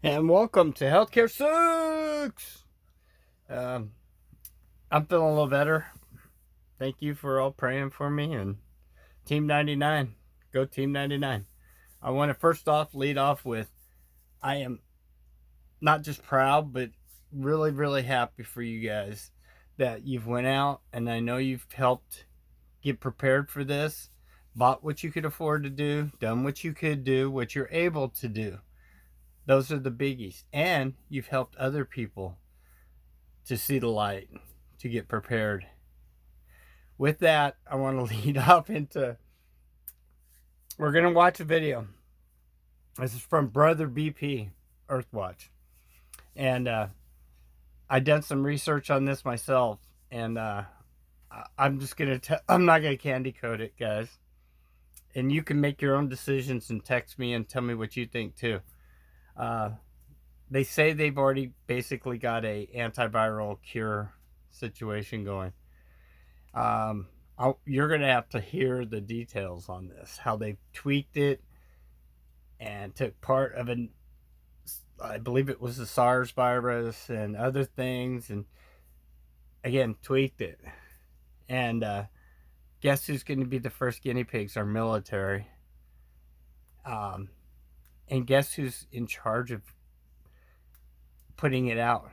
And welcome to Healthcare Sucks. Um, I'm feeling a little better. Thank you for all praying for me. And Team 99, go Team 99. I want to first off lead off with I am not just proud, but really, really happy for you guys that you've went out and I know you've helped get prepared for this, bought what you could afford to do, done what you could do, what you're able to do. Those are the biggies. And you've helped other people to see the light, to get prepared. With that, I want to lead off into we're going to watch a video. This is from Brother BP, Earthwatch. And I done some research on this myself. And I'm just going to I'm not going to candy coat it, guys. And you can make your own decisions and text me and tell me what you think too. They say they've already basically got a antiviral cure situation going. You're going to have to hear the details on this, how they tweaked it and took part of I believe it was the SARS virus and other things, and again, tweaked it. And guess who's going to be the first guinea pigs? Our military. And guess who's in charge of putting it out?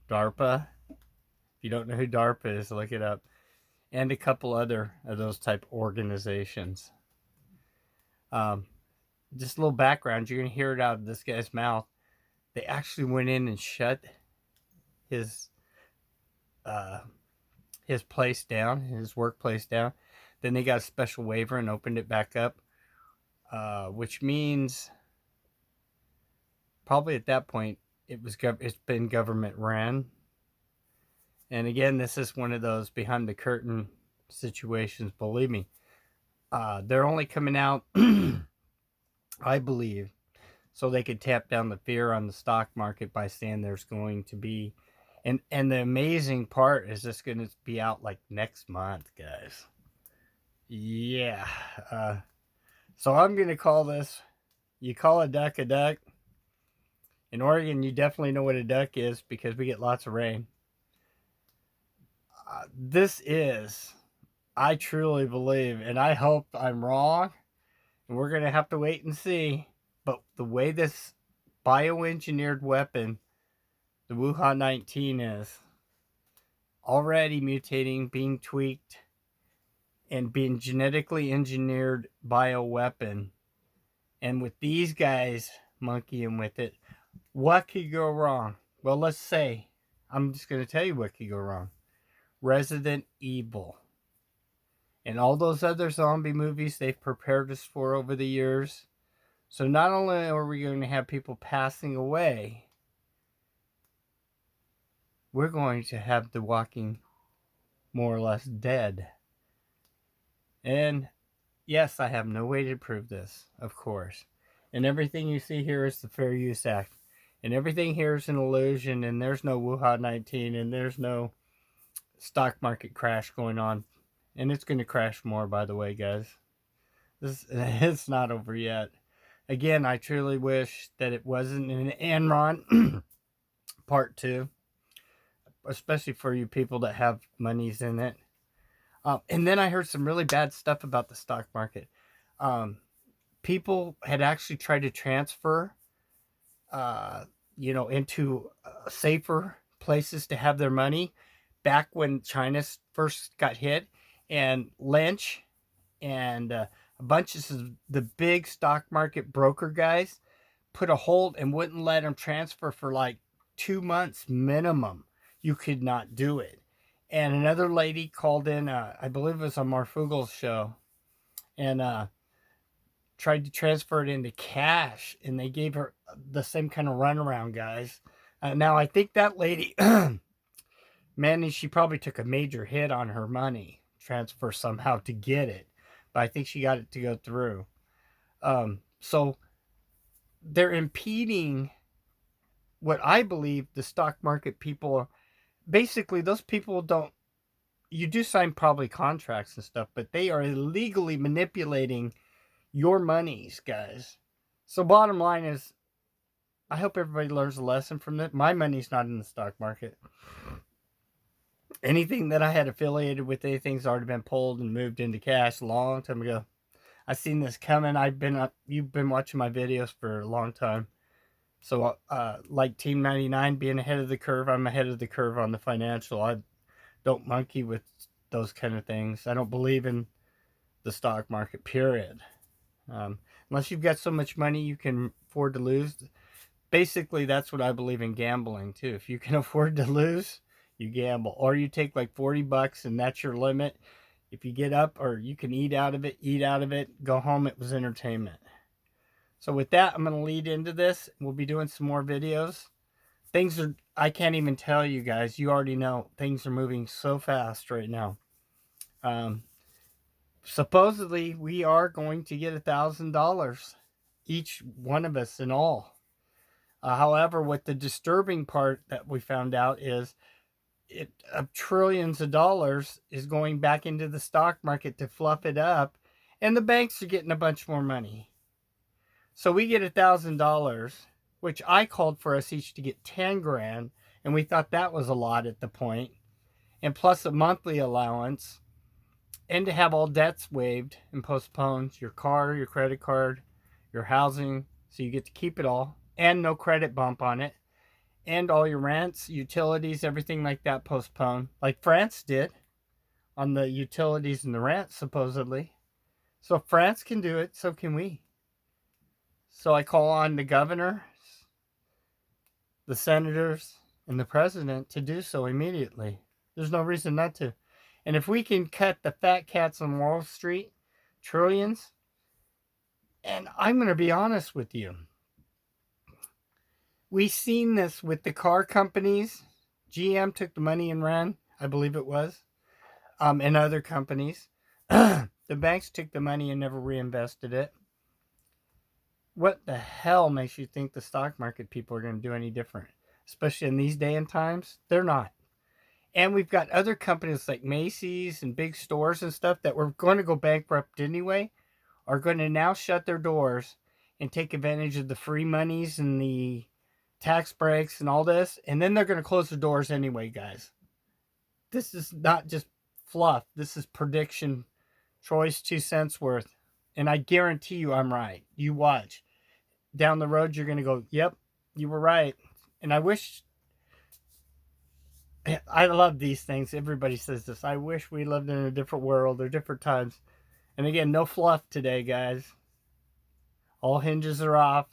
DARPA. If you don't know who DARPA is, look it up. And a couple other of those type organizations. Just a little background, you're going to hear it out of this guy's mouth. They actually went in and shut his place down, his workplace down. Then they got a special waiver and opened it back up, which means probably at that point it's been government ran. And again, this is one of those behind the curtain situations. Believe me, they're only coming out, I believe, so they could tap down the fear on the stock market by saying there's going to be, and the amazing part is this going to be out like next month, guys. Yeah. So I'm going to call this, you call a duck a duck. In Oregon, you definitely know what a duck is because we get lots of rain. This is, I truly believe, and I hope I'm wrong, and we're going to have to wait and see, but the way this bioengineered weapon, the WUHAN 19, is already mutating, being tweaked, and being genetically engineered bioweapon, and with these guys monkeying with it, what could go wrong? Well, let's say, I'm just going to tell you what could go wrong. Resident Evil and all those other zombie movies they've prepared us for over the years. So not only are we going to have people passing away, we're going to have the walking more or less dead. And yes, I have no way to prove this, of course. And everything you see here is the Fair Use Act. And everything here is an illusion, and there's no WUHAN 19, and there's no stock market crash going on. And it's going to crash more, by the way, guys. It's not over yet. Again, I truly wish that it wasn't an Enron part 2, especially for you people that have monies in it. And then I heard some really bad stuff about the stock market. People had actually tried to transfer, into safer places to have their money back when China first got hit, and Lynch and a bunch of the big stock market broker guys put a hold and wouldn't let them transfer for like 2 months minimum. You could not do it. And another lady called in, I believe it was on Marfugel's show, and tried to transfer it into cash, and they gave her the same kind of runaround, guys. Now, I think that lady, man, she probably took a major hit on her money transfer somehow to get it, but I think she got it to go through. So they're impeding what I believe the stock market people, basically those people don't, you do sign probably contracts and stuff, but they are illegally manipulating your monies, guys. So bottom line is, I hope everybody learns a lesson from this. My money's not in the stock market. Anything that I had affiliated with, anything's already been pulled and moved into cash a long time ago. I've seen this coming. You've been watching my videos for a long time. So, like Team 99 being ahead of the curve, I'm ahead of the curve on the financial. I don't monkey with those kind of things. I don't believe in the stock market, period. Unless you've got so much money you can afford to lose. Basically, that's what I believe in gambling, too. If you can afford to lose, you gamble. Or you take like $40 and that's your limit. If you get up, or you can eat out of it, go home, it was entertainment. So with that, I'm going to lead into this. We'll be doing some more videos. I can't even tell you guys. You already know things are moving so fast right now. Supposedly, we are going to get $1,000 each one of us in all. However, what the disturbing part that we found out is trillions of dollars is going back into the stock market to fluff it up, and the banks are getting a bunch more money. So we get $1,000, which I called for us each to get 10 grand, and we thought that was a lot at the point, and plus a monthly allowance, and to have all debts waived and postponed, your car, your credit card, your housing, so you get to keep it all, and no credit bump on it, and all your rents, utilities, everything like that postponed, like France did on the utilities and the rent, supposedly. So if France can do it, so can we. So I call on the governor, the senators, and the president to do so immediately. There's no reason not to. And if we can cut the fat cats on Wall Street, trillions, and I'm going to be honest with you, we've seen this with the car companies. GM took the money and ran, I believe it was, and other companies. The banks took the money and never reinvested it. What the hell makes you think the stock market people are going to do any different? Especially in these day and times, they're not. And we've got other companies like Macy's and big stores and stuff that were going to go bankrupt anyway, are going to now shut their doors and take advantage of the free monies and the tax breaks and all this. And then they're going to close their doors anyway, guys. This is not just fluff. This is prediction. Troy's 2 cents worth. And I guarantee you I'm right. You watch. Down the road, you're going to go, yep, you were right. And I love these things. Everybody says this. I wish we lived in a different world or different times. And again, no fluff today, guys. All hinges are off.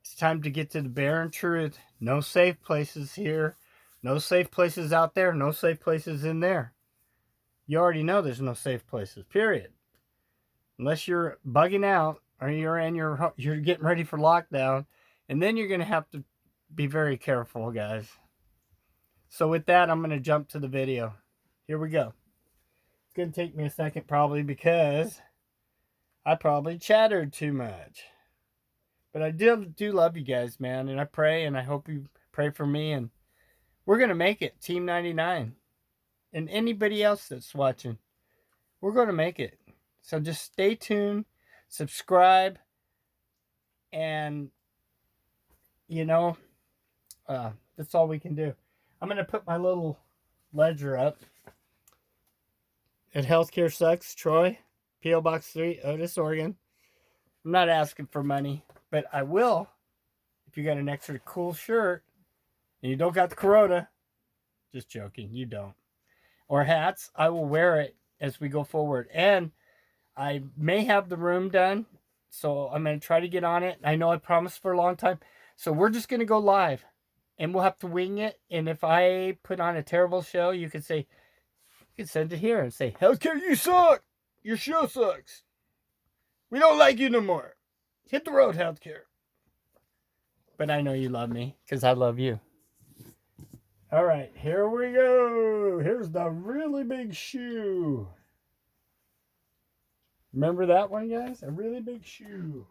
It's time to get to the barren truth. No safe places here. No safe places out there. No safe places in there. You already know there's no safe places, period. Unless you're bugging out or you're getting ready for lockdown. And then you're going to have to be very careful, guys. So with that, I'm going to jump to the video. Here we go. It's going to take me a second probably because I probably chattered too much. But I do love you guys, man. And I pray, and I hope you pray for me. And we're going to make it, Team 99. And anybody else that's watching, we're going to make it. So just stay tuned, subscribe, and, that's all we can do. I'm going to put my little ledger up at Healthcare Sucks, Troy, P.O. Box 3, Otis, Oregon. I'm not asking for money, but I will if you got an extra cool shirt and you don't got the corona. Just joking, you don't. Or hats, I will wear it as we go forward. And I may have the room done, so I'm going to try to get on it. I know I promised for a long time. So we're just going to go live. And we'll have to wing it. And if I put on a terrible show, you can send it here and say, Healthcare, you suck. Your show sucks. We don't like you no more. Hit the road, Healthcare. But I know you love me because I love you. All right, here we go. Here's the really big shoe. Remember that one, guys? A really big shoe.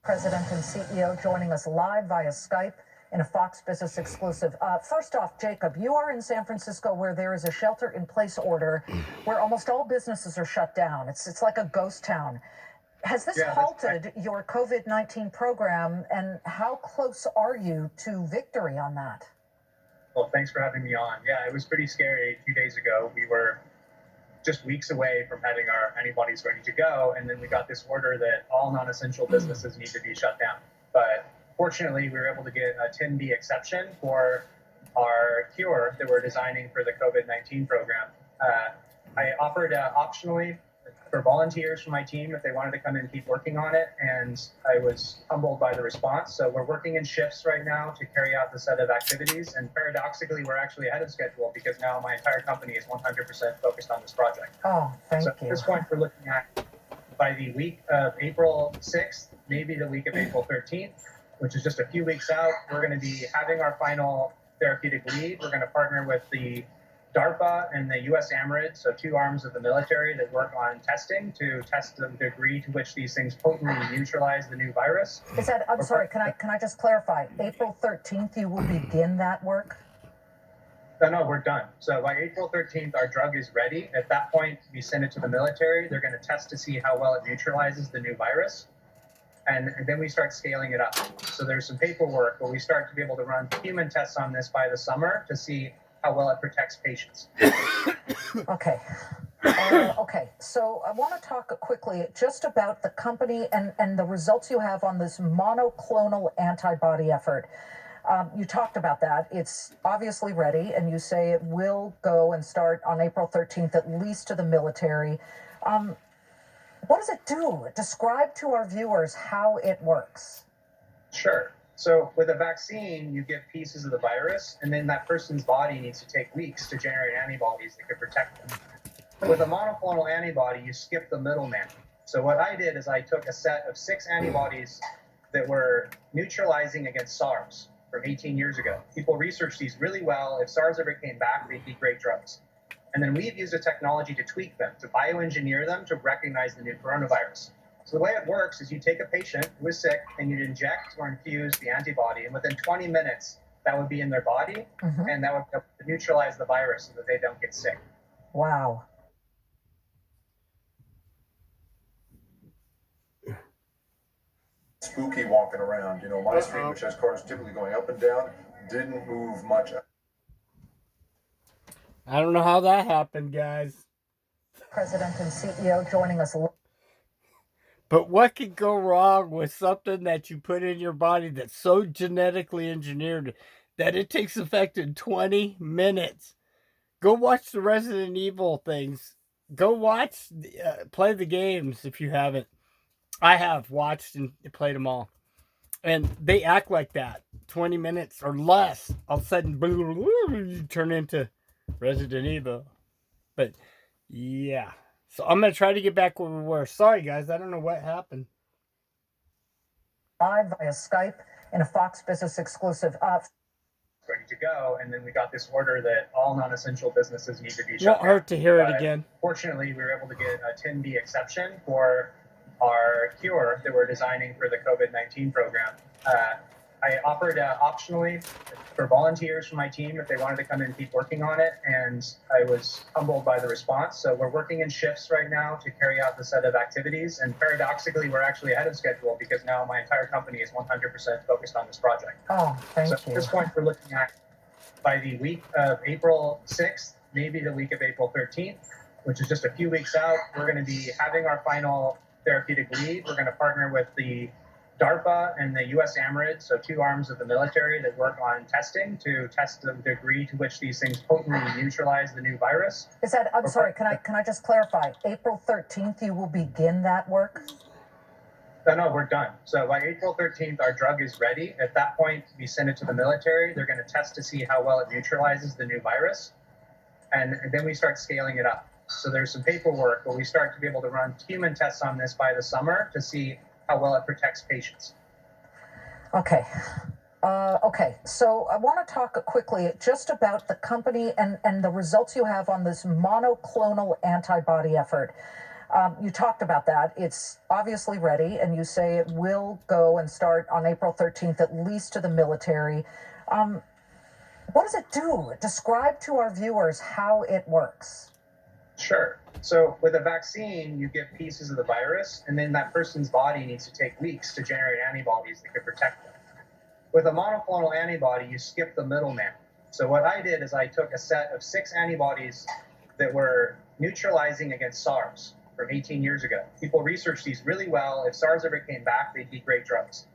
President and CEO joining us live via Skype in a Fox Business exclusive. First off, Jacob, you are in San Francisco where there is a shelter-in-place order where almost all businesses are shut down. It's like a ghost town. Has this Yeah, halted your COVID-19 program, and how close are you to victory on that? well, thanks for having me on. Yeah, it was pretty scary 2 days ago. We were just weeks away from having our antibodies ready to go, and then we got this order that all non-essential businesses need to be shut down. But fortunately, we were able to get a 10B exception for our cure that we're designing for the COVID-19 program. I offered optionally for volunteers from my team if they wanted to come in and keep working on it, and I was humbled by the response. So we're working in shifts right now to carry out the set of activities, and paradoxically, we're actually ahead of schedule because now my entire company is 100% focused on this project. Oh, thank you. At this point, we're looking at by the week of April 6th, maybe the week of April 13th, which is just a few weeks out. We're going to be having our final therapeutic lead. We're going to partner with the DARPA and the U.S. AMRID, so two arms of the military that work on testing to test the degree to which these things potently neutralize the new virus. Is that, I'm sorry, can I just clarify? April 13th, you will begin that work? No, we're done. So by April 13th, our drug is ready. At that point, we send it to the military. They're going to test to see how well it neutralizes the new virus. And then we start scaling it up. So there's some paperwork, but we start to be able to run human tests on this by the summer to see how well it protects patients. Okay. Okay, so I want to talk quickly just about the company and the results you have on this monoclonal antibody effort. You talked about that. It's obviously ready, and you say it will go and start on April 13th, at least to the military. What does it do? Describe to our viewers how it works. Sure. So with a vaccine, you give pieces of the virus, and then that person's body needs to take weeks to generate antibodies that could protect them. With a monoclonal antibody, you skip the middleman. So what I did is I took a set of 6 antibodies that were neutralizing against SARS from 18 years ago. People researched these really well. If SARS ever came back, they'd be great drugs. And then we've used a technology to tweak them, to bioengineer them to recognize the new coronavirus. So the way it works is you take a patient who is sick and you inject or infuse the antibody, and within 20 minutes, that would be in their body, and that would neutralize the virus so that they don't get sick. Wow. Spooky walking around. You know, my street, which has cars typically going up and down, didn't move much. I don't know how that happened, guys. President and CEO joining us. But what could go wrong with something that you put in your body that's so genetically engineered that it takes effect in 20 minutes? Go watch the Resident Evil things. Go watch, play the games if you haven't. I have watched and played them all. And they act like that. 20 minutes or less, all of a sudden, you turn into Resident Evil. But, yeah. So I'm going to try to get back where we were. Sorry, guys. I don't know what happened. Live via Skype in a Fox Business exclusive. Ready to go, and then we got this order that all non-essential businesses need to be shut Won't down. hurt to hear it again. Fortunately, we were able to get a 10B exception for our cure that we're designing for the COVID-19 program. I offered optionally for volunteers from my team if they wanted to come in and keep working on it, and I was humbled by the response. So we're working in shifts right now to carry out the set of activities, and paradoxically, we're actually ahead of schedule because now my entire company is 100% focused on this project. Oh, thank you. At this point, we're looking at by the week of April 6th, maybe the week of April 13th, which is just a few weeks out. We're going to be having our final therapeutic lead. We're going to partner with the DARPA and the U.S. AMRID, so two arms of the military that work on testing to test the degree to which these things potently neutralize the new virus. Is that, I'm sorry, can I just clarify? April 13th, you will begin that work? No, we're done. So by April 13th, our drug is ready. At that point, we send it to the military. They're going to test to see how well it neutralizes the new virus. And then we start scaling it up. So there's some paperwork, but we start to be able to run human tests on this by the summer to see how well it protects patients. Okay. Okay, so I want to talk quickly just about the company and the results you have on this monoclonal antibody effort. You talked about that. It's obviously ready, and you say it will go and start on April 13th, at least to the military. What does it do? Describe to our viewers how it works. Sure. So with a vaccine, you give pieces of the virus, and then that person's body needs to take weeks to generate antibodies that could protect them. With a monoclonal antibody, you skip the middleman. So what I did is I took a set of 6 antibodies that were neutralizing against SARS from 18 years ago. People researched these really well. If SARS ever came back, they'd be great drugs.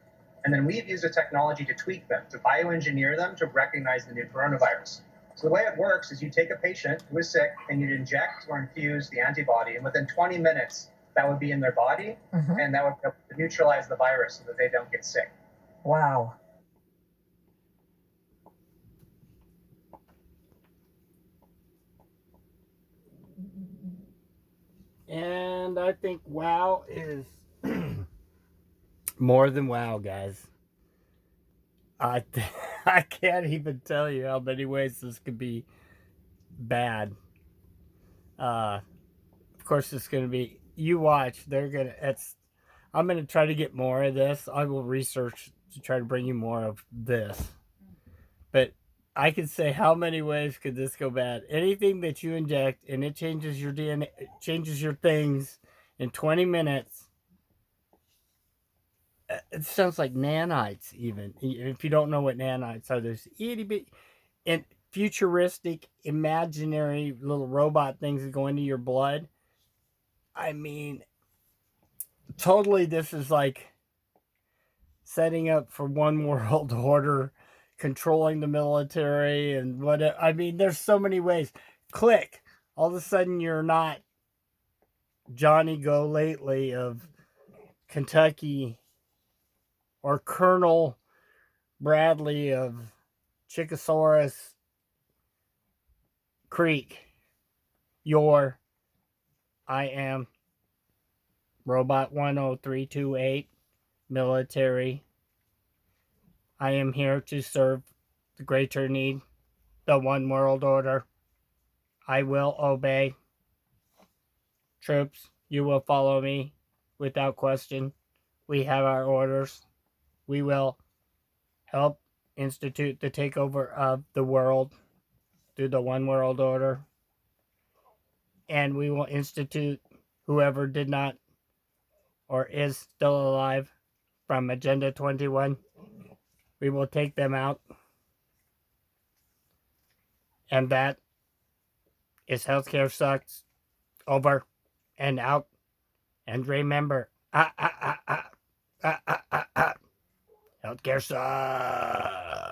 And then we've used a technology to tweak them, to bioengineer them to recognize the new coronavirus. So the way it works is you take a patient who is sick and you'd inject or infuse the antibody, and within 20 minutes, that would be in their body, and that would help to neutralize the virus so that they don't get sick. Wow. And I think wow is more than wow, guys. I can't even tell you how many ways this could be bad. Of course, it's going to be. You watch. They're gonna. I'm going to try to get more of this. I will research to try to bring you more of this. But I can say how many ways could this go bad? Anything that you inject and it changes your DNA, changes your things in 20 minutes. It sounds like nanites, even. If you don't know what nanites are, there's itty bitty and futuristic, imaginary little robot things that go into your blood. I mean, totally, this is like setting up for one world order, controlling the military, and what. I mean, there's so many ways. Click. All of a sudden, you're not Johnny Go Lately of Kentucky or Colonel Bradley of Chickasaurus Creek. I am Robot 10328, military. I am here to serve the greater need, the one world order. I will obey. Troops, you will follow me without question. We have our orders. We will help institute the takeover of the world through the one world order. And we will institute whoever did not or is still alive from Agenda 21. We will take them out. And that is Healthcare Sucks. Over and out. And remember, healthcare sucks.